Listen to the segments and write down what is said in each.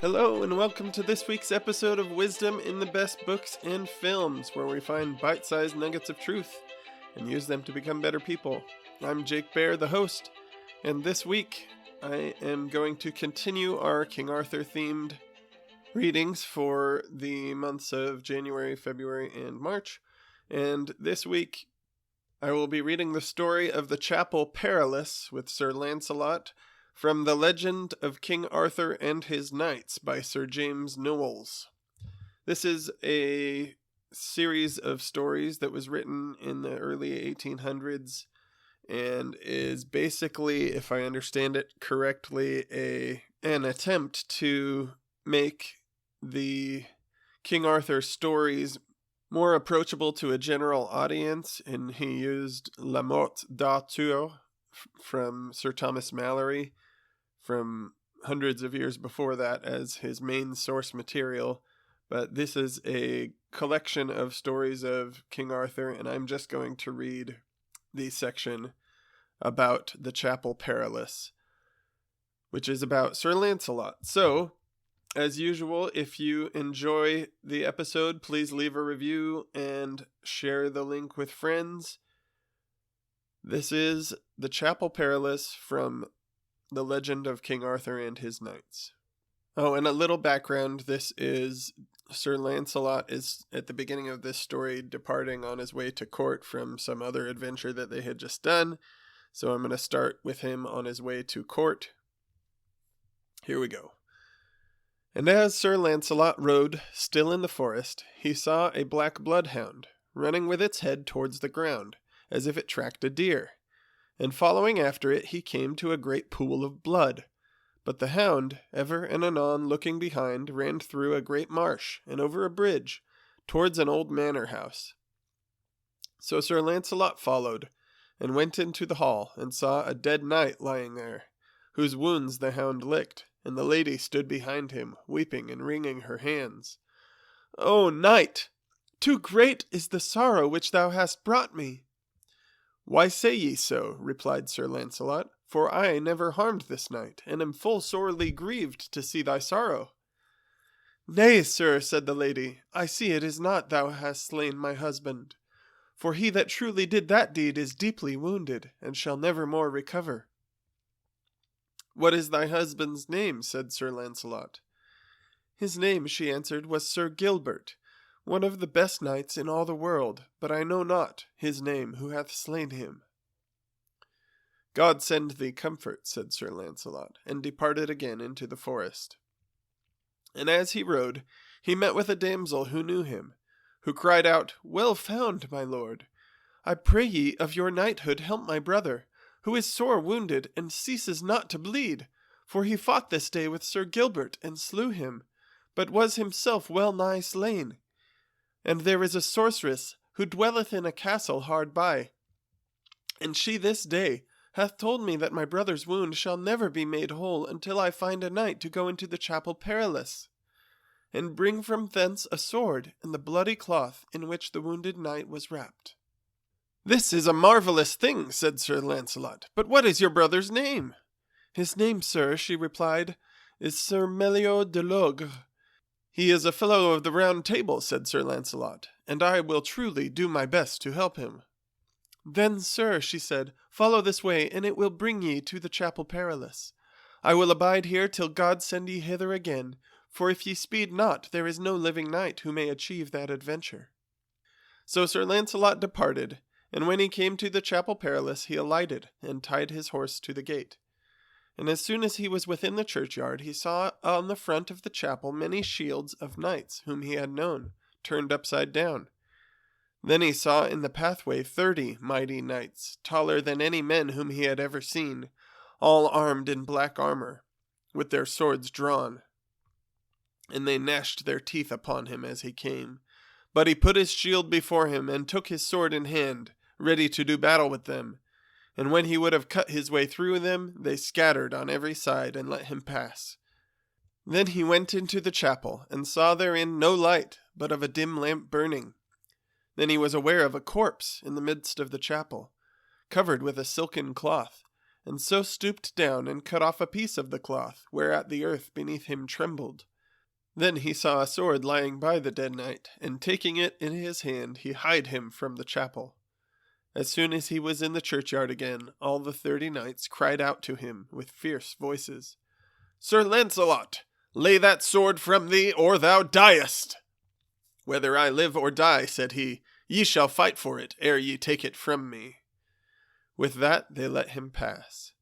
Hello and welcome to this week's episode of Wisdom in the Best Books and Films, where we find bite-sized nuggets of truth and use them to become better people. I'm Jake Bear, the host, and this week I am going to continue our King Arthur-themed readings for the months of January, February, and March. And this week I will be reading the story of the Chapel Perilous with Sir Lancelot, from The Legend of King Arthur and His Knights by Sir James Knowles. This is a series of stories that was written in the early 1800s and is basically, if I understand it correctly, an attempt to make the King Arthur stories more approachable to a general audience, and he used La Morte d'Arthur from Sir Thomas Malory from hundreds of years before that as his main source material, but this is a collection of stories of King Arthur, and I'm just going to read the section about the Chapel Perilous, which is about Sir Lancelot. So, as usual, if you enjoy the episode, please leave a review and share the link with friends. This is the Chapel Perilous from The Legend of King Arthur and His Knights. Oh, and a little background. This is Sir Lancelot is, at the beginning of this story, departing on his way to court from some other adventure that they had just done. So I'm going to start with him on his way to court. Here we go. And as Sir Lancelot rode still in the forest, he saw a black bloodhound running with its head towards the ground, as if it tracked a deer. And following after it, he came to a great pool of blood. But the hound, ever and anon looking behind, ran through a great marsh, and over a bridge, towards an old manor house. So Sir Lancelot followed, and went into the hall, and saw a dead knight lying there, whose wounds the hound licked, and the lady stood behind him, weeping and wringing her hands. "O knight, too great is the sorrow which thou hast brought me." "Why say ye so?" replied Sir Lancelot, "for I never harmed this knight, and am full sorely grieved to see thy sorrow." "Nay, sir," said the lady, "I see it is not thou hast slain my husband, for he that truly did that deed is deeply wounded, and shall never more recover." "What is thy husband's name?" said Sir Lancelot. "His name," she answered, "was Sir Gilbert, one of the best knights in all the world, but I know not his name who hath slain him." "God send thee comfort," said Sir Lancelot, and departed again into the forest. And as he rode, he met with a damsel who knew him, who cried out, "Well found, my lord! I pray ye of your knighthood help my brother, who is sore wounded and ceases not to bleed, for he fought this day with Sir Gilbert and slew him, but was himself well nigh slain. And there is a sorceress who dwelleth in a castle hard by, and she this day hath told me that my brother's wound shall never be made whole until I find a knight to go into the Chapel Perilous, and bring from thence a sword and the bloody cloth in which the wounded knight was wrapped." "This is a marvellous thing," said Sir Lancelot, "but what is your brother's name?" "His name, sir," she replied, "is Sir Meliot de Logres." "He is a fellow of the Round Table," said Sir Lancelot, "and I will truly do my best to help him." "Then, sir," she said, "follow this way, and it will bring ye to the Chapel Perilous. I will abide here till God send ye hither again, for if ye speed not, there is no living knight who may achieve that adventure." So Sir Lancelot departed, and when he came to the Chapel Perilous, he alighted, and tied his horse to the gate. And as soon as he was within the churchyard, he saw on the front of the chapel many shields of knights whom he had known, turned upside down. Then he saw in the pathway 30 mighty knights, taller than any men whom he had ever seen, all armed in black armor, with their swords drawn. And they gnashed their teeth upon him as he came. But he put his shield before him, and took his sword in hand, ready to do battle with them. And when he would have cut his way through them, they scattered on every side and let him pass. Then he went into the chapel, and saw therein no light, but of a dim lamp burning. Then he was aware of a corpse in the midst of the chapel, covered with a silken cloth, and so stooped down and cut off a piece of the cloth, whereat the earth beneath him trembled, Then he saw a sword lying by the dead knight, and taking it in his hand, he hied him from the chapel. As soon as he was in the churchyard again, all the 30 knights cried out to him with fierce voices, "Sir Launcelot, lay that sword from thee, or thou diest!" "Whether I live or die," said he, "ye shall fight for it, ere ye take it from me." With that they let him pass.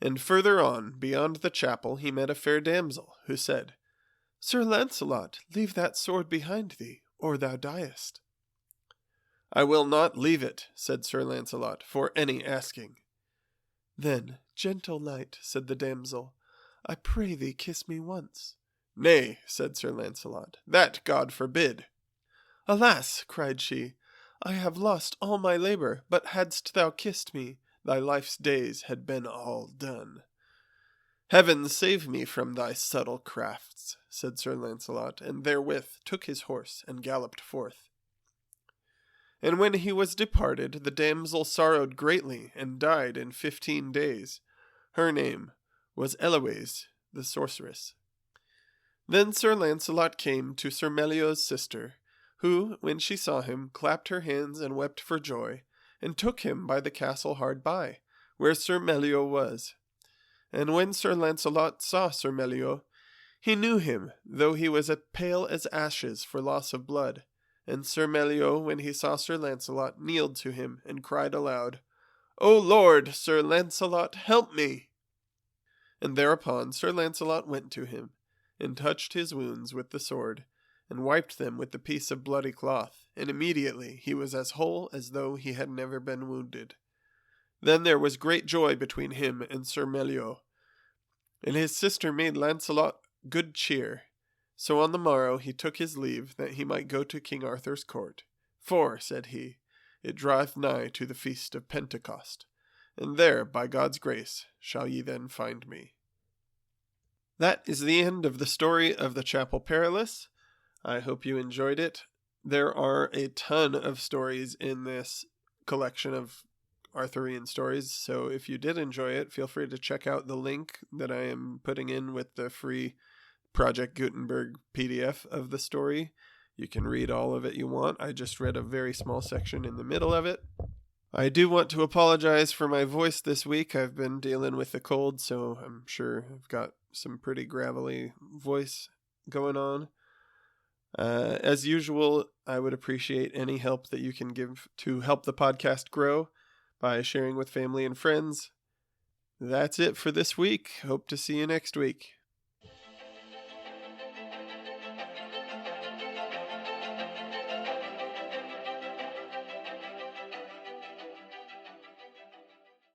And further on, beyond the chapel, he met a fair damsel, who said, "Sir Launcelot, leave that sword behind thee, or thou diest." "I will not leave it," said Sir Launcelot, "for any asking." "Then, gentle knight," said the damsel, "I pray thee kiss me once." "Nay," said Sir Launcelot, "that God forbid." "Alas," cried she, "I have lost all my labour, but hadst thou kissed me, thy life's days had been all done." "Heaven save me from thy subtle crafts," said Sir Launcelot, and therewith took his horse and galloped forth. And when he was departed, the damsel sorrowed greatly, and died in 15 days. Her name was Eloise the sorceress. Then Sir Launcelot came to Sir Meliot's sister, who, when she saw him, clapped her hands and wept for joy, and took him by the castle hard by, where Sir Meliot was. And when Sir Launcelot saw Sir Meliot, he knew him, though he was as pale as ashes for loss of blood. And Sir Meliot, when he saw Sir Launcelot, kneeled to him, and cried aloud, "O Lord, Sir Launcelot, help me!" And thereupon Sir Launcelot went to him, and touched his wounds with the sword, and wiped them with the piece of bloody cloth, and immediately he was as whole as though he had never been wounded. Then there was great joy between him and Sir Meliot, and his sister made Launcelot good cheer. So on the morrow he took his leave, that he might go to King Arthur's court. "For," said he, "it draweth nigh to the feast of Pentecost, and there, by God's grace, shall ye then find me." That is the end of the story of the Chapel Perilous. I hope you enjoyed it. There are a ton of stories in this collection of Arthurian stories, so if you did enjoy it, feel free to check out the link that I am putting in with the free Project Gutenberg PDF of the story. You can read all of it you want. I just read a very small section in the middle of it. I do want to apologize for my voice this week. I've been dealing with a cold, so I'm sure I've got some pretty gravelly voice going on. As usual, I would appreciate any help that you can give to help the podcast grow by sharing with family and friends. That's it for this week. Hope to see you next week.